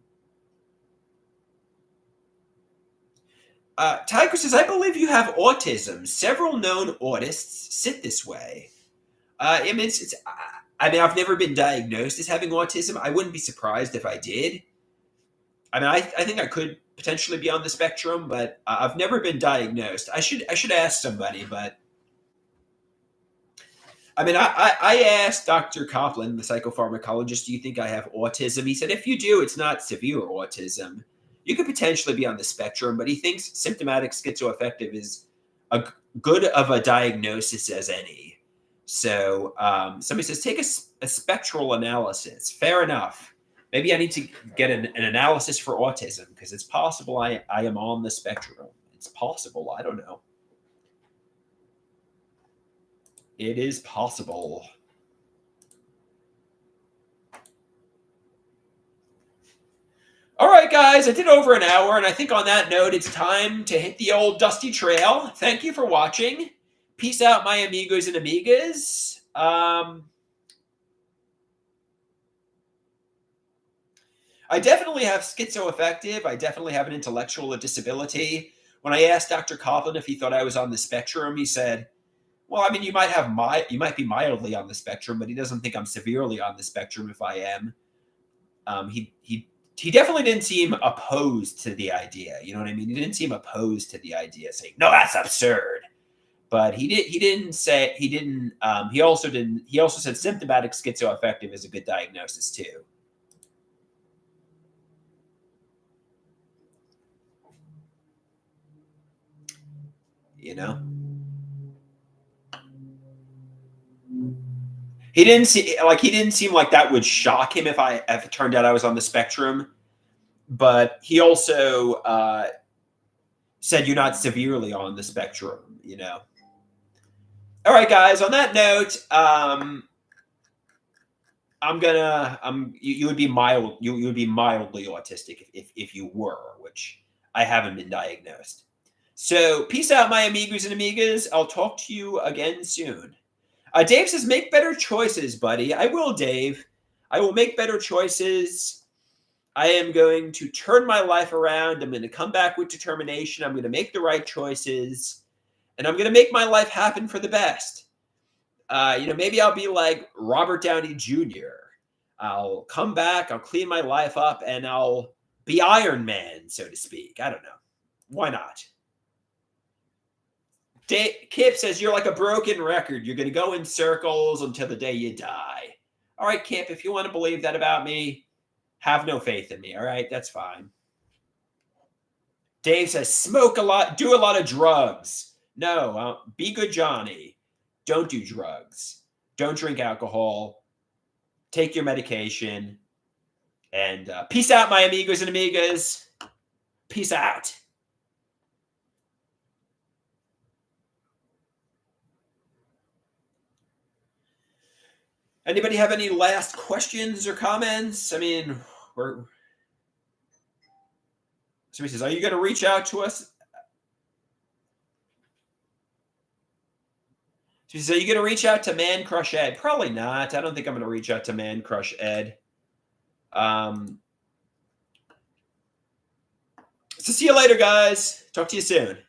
says, I believe you have autism. Several known autists sit this way. I mean, I've never been diagnosed as having autism. I wouldn't be surprised if I did. I mean, I think I could potentially be on the spectrum, but I've never been diagnosed. I should ask somebody, but I mean, I asked Dr. Kaplan, the psychopharmacologist, do you think I have autism? He said, if you do, it's not severe autism. You could potentially be on the spectrum, but he thinks symptomatic schizoaffective is a good of a diagnosis as any. So somebody says, take a spectral analysis. Fair enough. Maybe I need to get an analysis for autism because it's possible I am on the spectrum. It's possible. I don't know. It is possible. All right, guys, I did over an hour, and I think on that note, it's time to hit the old dusty trail. Thank you for watching. Peace out, my amigos and amigas. I definitely have schizoaffective. I definitely have an intellectual disability. When I asked Dr. Coughlin if he thought I was on the spectrum, he said, "Well, I mean, you might be mildly on the spectrum, but he doesn't think I'm severely on the spectrum if I am." He definitely didn't seem opposed to the idea. You know what I mean? He didn't seem opposed to the idea, saying, "No, that's absurd." But he didn't say he didn't. He also didn't. He also said symptomatic schizoaffective is a good diagnosis too. You know, he didn't seem like that would shock him if it turned out I was on the spectrum. But he also said you're not severely on the spectrum. You know. All right, guys. On that note, you would be you would be mildly autistic if you were, which I haven't been diagnosed. So peace out, my amigos and amigas. I'll talk to you again soon. Dave says, make better choices, buddy. I will, Dave. I will make better choices. I am going to turn my life around. I'm going to come back with determination. I'm going to make the right choices. And I'm going to make my life happen for the best. Maybe I'll be like Robert Downey Jr. I'll come back, I'll clean my life up, and I'll be Iron Man, so to speak. I don't know. Why not? Kip says, you're like a broken record. You're going to go in circles until the day you die. All right, Kip, if you want to believe that about me, have no faith in me. All right, that's fine. Dave says, smoke a lot, do a lot of drugs. No, be good, Johnny. Don't do drugs. Don't drink alcohol. Take your medication. And peace out, my amigos and amigas. Peace out. Anybody have any last questions or comments? I mean, somebody says, are you going to reach out to us? She says, are you going to reach out to Man Crush Ed? Probably not. I don't think I'm going to reach out to Man Crush Ed. So see you later, guys. Talk to you soon.